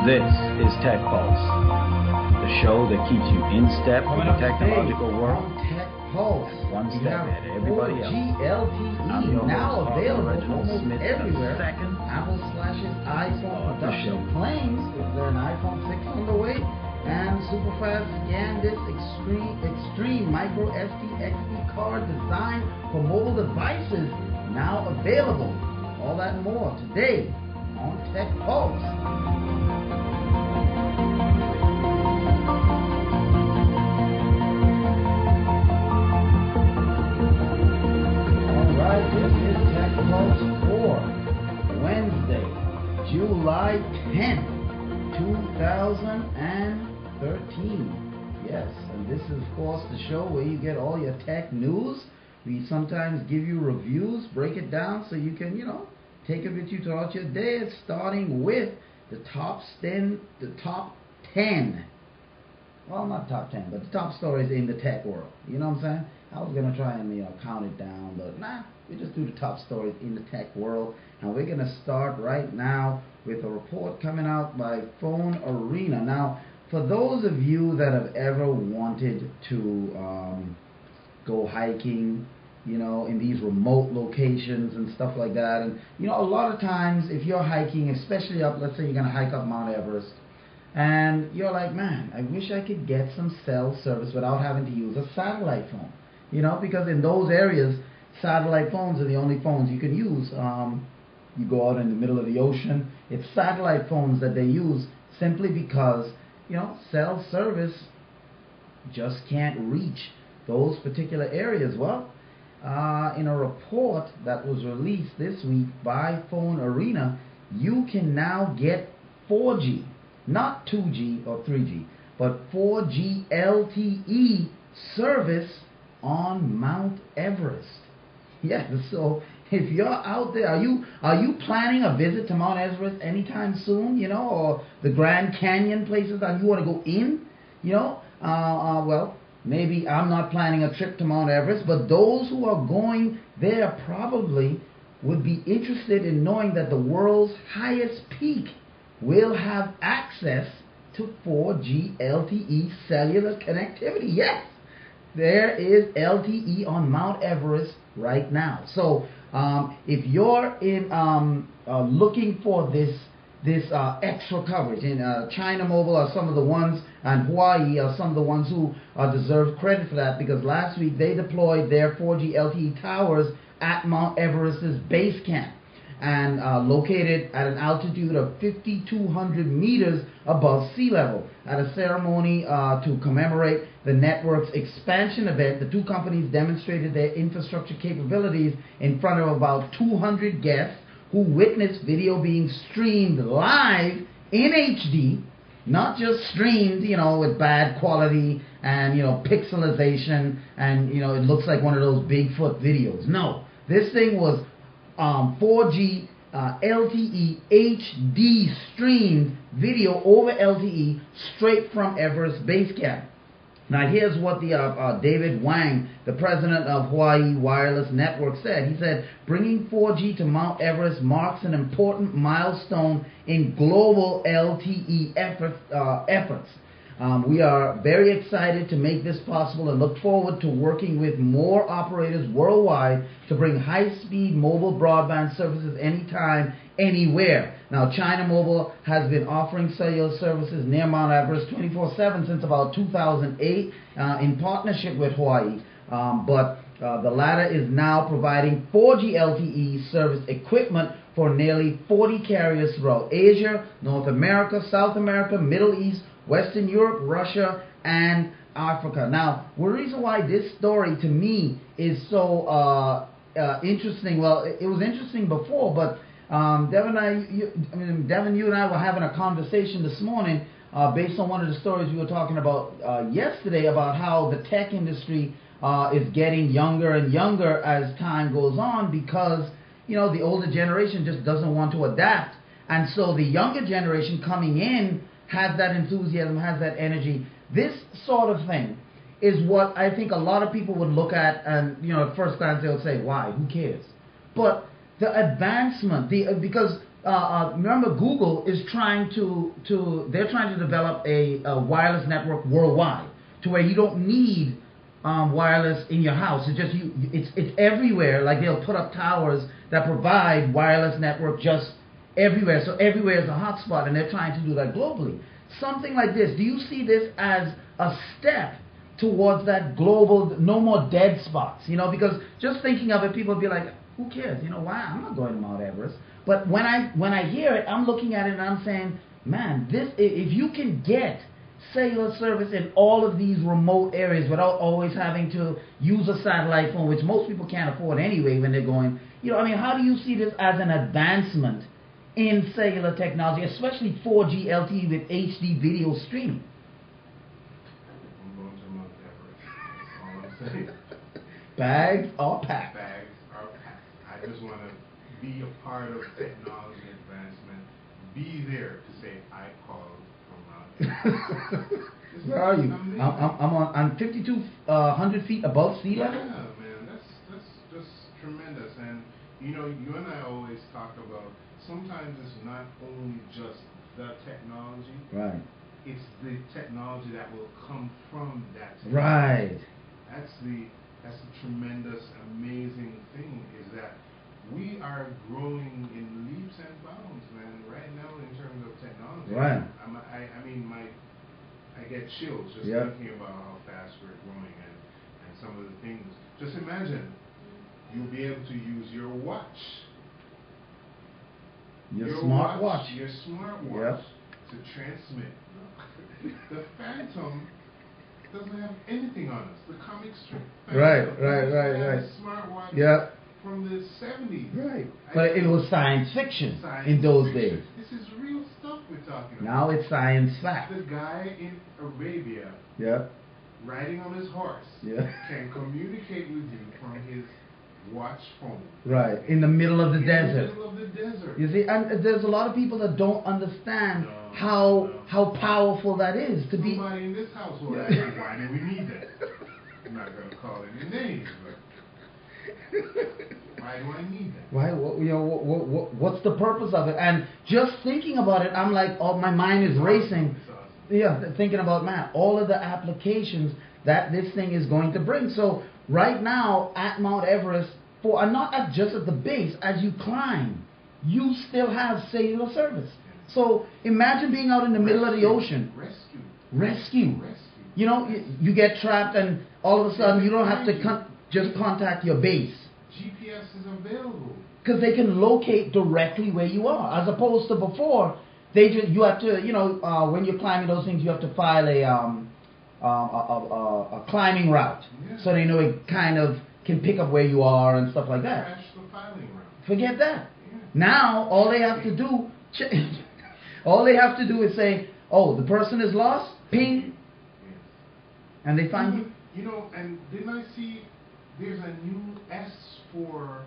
This is Tech Pulse, the show that keeps you in step with the technological world. Tech Pulse. One step ahead of everybody else. LTE now available almost everywhere. Apple slashes iPhone production claims is there an iPhone 6 on the way? And superfast scan this extreme micro SD card designed for mobile devices now available. All that and more today on Tech Pulse. Alright, this is Tech Pulse for Wednesday, July 10th, 2013. Yes, and this is of course the show where you get all your tech news. We sometimes give you reviews, break it down so you can, take it with you throughout your day. It's starting with the top 10. Well, not top 10, but the top stories in the tech world. You know what I'm saying? I was going to try and, count it down, but nah, we just do the top stories in the tech world. And we're going to start right now with a report coming out by Phone Arena. Now, for those of you that have ever wanted to go hiking, in these remote locations and stuff like that. And, a lot of times if you're hiking, especially up, let's say you're going to hike up Mount Everest, and you're like, man, I wish I could get some cell service without having to use a satellite phone. Because in those areas, satellite phones are the only phones you can use. You go out in the middle of the ocean, it's satellite phones that they use simply because, cell service just can't reach those particular areas. Well, in a report that was released this week by Phone Arena, you can now get 4G, not 2G or 3G, but 4G LTE service on Mount Everest. Yeah, so if you're out there, are you planning a visit to Mount Everest anytime soon, or the Grand Canyon places that you want to go in, well, maybe I'm not planning a trip to Mount Everest, but those who are going there probably would be interested in knowing that the world's highest peak will have access to 4G LTE cellular connectivity. Yes, there is LTE on Mount Everest right now. So if you're in looking for this extra coverage, and China Mobile are some of the ones, and Hawaii are some of the ones who deserve credit for that, because last week they deployed their 4G LTE towers at Mount Everest's base camp, and located at an altitude of 5,200 meters above sea level. At a ceremony to commemorate the network's expansion event, the two companies demonstrated their infrastructure capabilities in front of about 200 guests who witnessed video being streamed live in HD, not just streamed, with bad quality and, pixelization and, it looks like one of those Bigfoot videos. No, this thing was 4G LTE HD streamed video over LTE straight from Everest Base Camp. Now here's what the David Wang, the president of Hawaii Wireless Network, said. He said, bringing 4G to Mount Everest marks an important milestone in global LTE efforts. We are very excited to make this possible and look forward to working with more operators worldwide to bring high-speed mobile broadband services anytime, anywhere. Now, China Mobile has been offering cellular services near Mount Everest 24/7 since about 2008 in partnership with Hawaii. But the latter is now providing 4G LTE service equipment for nearly 40 carriers throughout Asia, North America, South America, Middle East, Western Europe, Russia, and Africa. Now, the reason why this story to me is so interesting, well, it was interesting before, but Devin, you and I were having a conversation this morning based on one of the stories we were talking about yesterday about how the tech industry is getting younger and younger as time goes on, because, the older generation just doesn't want to adapt. And so the younger generation coming in has that enthusiasm, has that energy. This sort of thing is what I think a lot of people would look at and, at first glance they would say, why? Who cares? But the advancement, because remember Google is trying they're trying to develop a wireless network worldwide to where you don't need wireless in your house. It's just it's everywhere. Like they'll put up towers that provide wireless network just everywhere. So everywhere is a hotspot, and they're trying to do that globally. Something like this. Do you see this as a step towards that global, no more dead spots? You know, because just thinking of it, people will be like, who cares? You know, why? I'm not going to Mount Everest. But when I hear it, I'm looking at it and I'm saying, man, this, if you can get cellular service in all of these remote areas without always having to use a satellite phone, which most people can't afford anyway when they're going, you know, I mean, how do you see this as an advancement in cellular technology, especially 4G LTE with HD video streaming? I'm going to Mount Everest. That's all I'm saying. Bags are packed. Bags are packed. I just want to be a part of technology advancement. Be there to say I called from Mount Everest. Where are you? I'm 5,200 feet above sea level. Yeah, man, that's just tremendous. And you know, you and I always talk about, sometimes it's not only just the technology. Right. It's the technology that will come from that technology. Right. That's the tremendous, amazing thing, is that we are growing in leaps and bounds, man, right now in terms of technology. Right. I mean, I get chills just thinking about how fast we're growing and some of the things. Just imagine, you'll be able to use your watch. Your smartwatch. Your smartwatch to transmit. The Phantom doesn't have anything on us. The comic strip. Right. Smartwatch from the 70s. Right. But it was science fiction in those days. This is real stuff we're talking about. Now it's science fact. The guy in Arabia, riding on his horse, can communicate with you from his watch phone. Right. In the middle of the desert. In the middle of the desert. You see, and there's a lot of people that don't understand how powerful that is to be. Somebody in this household asking, why do we need that? I'm not going to call any names, but why do I need that? Why? What's the purpose of it? And just thinking about it, I'm like, oh, my mind is racing. Yeah, thinking about, man, all of the applications that this thing is going to bring. So right now at Mount Everest, and not just at the base, as you climb, you still have cellular service. So imagine being out in the middle of the ocean. Rescue. You know, you get trapped and all of a sudden you don't have to just contact your base. GPS is available. Because they can locate directly where you are. As opposed to before, you have to, you know, when you're climbing those things, you have to file a climbing route. So they know it kind of can pick up where you are and stuff like that. Crash the filing route. Forget that. Now, all they have to do... all they have to do is say, oh, the person is lost, ping, and they find you. You know, and didn't I see there's a new X4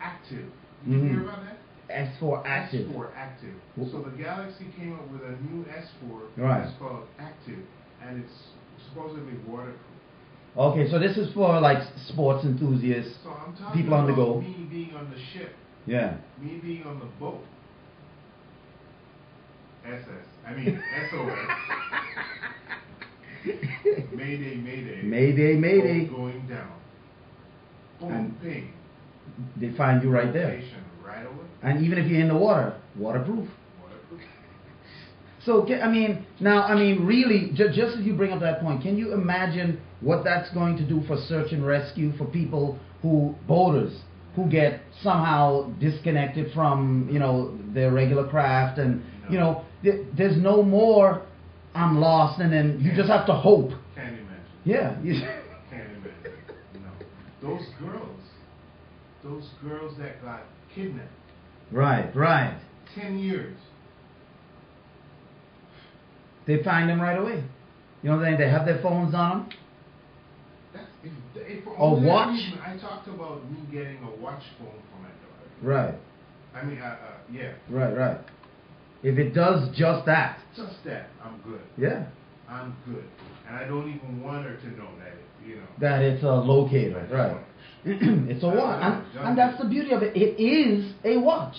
Active. Did you hear about that? X4 Active. X4 Active. So the Galaxy came up with a new S4 that's called Active, and it's supposedly waterproof. Okay, so this is for like sports enthusiasts, so I'm talking people on the go. Me being on the ship. Yeah. Me being on the boat. SOS. Mayday. Boat going down. Boom, ping. They find you right there. Right away. And even if you're in the water, waterproof. So, really, just as you bring up that point, can you imagine what that's going to do for search and rescue for people boaters, who get somehow disconnected from, you know, their regular craft, and you know, there's no more I'm lost, and then you just have to hope. Can't imagine. Yeah. Can't imagine. No. Those girls that got kidnapped. Right. 10 years. They find them right away. You know what I'm saying? They have their phones on them. A watch? Reason, I talked about me getting a watch phone for my daughter. Right. I mean, yeah. Right. If it does just that. Just that, I'm good. Yeah. I'm good. And I don't even want her to know that, that it's a locator. Right. It's a watch, and that's the beauty of it. It is a watch.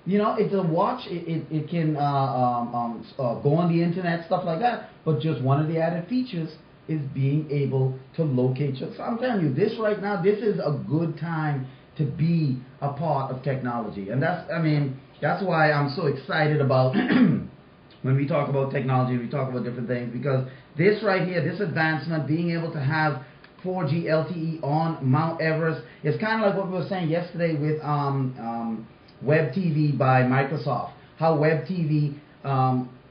You know, it's a watch. It can go on the internet, stuff like that. But just one of the added features is being able to locate your. So I'm telling you, this right now, this is a good time to be a part of technology, and that's why I'm so excited about when we talk about technology, we talk about different things, because this right here, this advancement, being able to have 4G LTE on Mount Everest, is kind of like what we were saying yesterday with Web TV by Microsoft. How Web TV,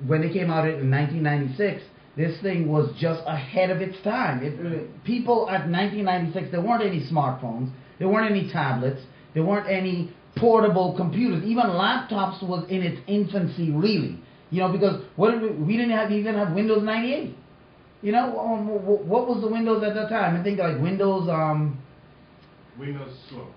when they came out in 1996, this thing was just ahead of its time. People at 1996, there weren't any smartphones, there weren't any tablets, there weren't any portable computers. Even laptops was in its infancy, really. You know, because we didn't even have Windows 98. You know, what was the Windows at that time? I think like Windows. Windows slow.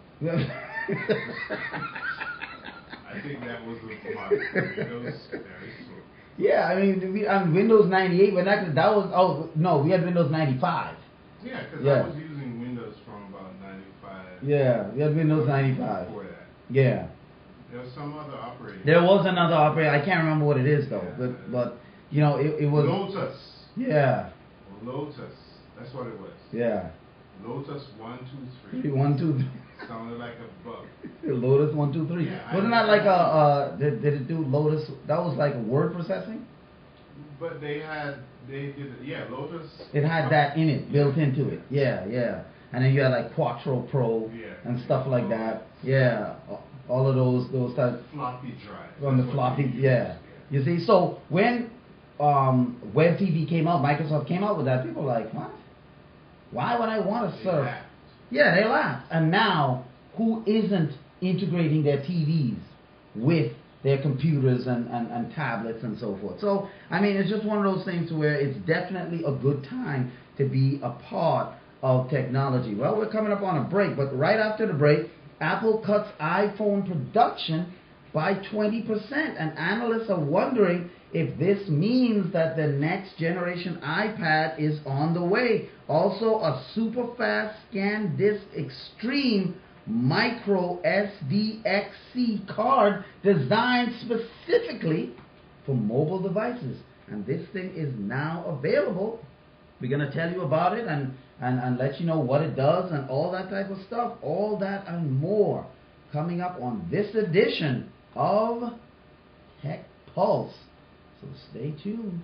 I think that was the model. Windows very slow. Yeah, I mean, Windows 98, but that was, we had Windows 95. Yeah, because I was using Windows from about 95. Yeah, we had Windows 95. Before that. Yeah. There was some other operating. There was another operating. I can't remember what it is though, but you know, it was Lotus. Yeah. Lotus. That's what it was. Yeah. Lotus 123. 123. Sounded like a bug. Lotus 123. Yeah, Wasn't that like did it do Lotus? That was like a word processing. But they did Lotus. It had that in it, built into it. Yeah, yeah. And then you had like Quattro Pro and stuff like that. Yeah. All of those types. Floppy drive. On the floppy, yeah. You see, so when Web TV came out, Microsoft came out with that, people were like, what? Why would I want to surf? Yeah, they laughed. And now, who isn't integrating their TVs with their computers and tablets and so forth? So, I mean, it's just one of those things where it's definitely a good time to be a part of technology. Well, we're coming up on a break, but right after the break, Apple cuts iPhone production by 20%, and analysts are wondering if this means that the next generation iPad is on the way. Also, a super fast scan disk extreme micro SDXC card designed specifically for mobile devices, and this thing is now available. We're going to tell you about it and let you know what it does and all that type of stuff. All that and more coming up on this edition of Tech Pulse. So stay tuned.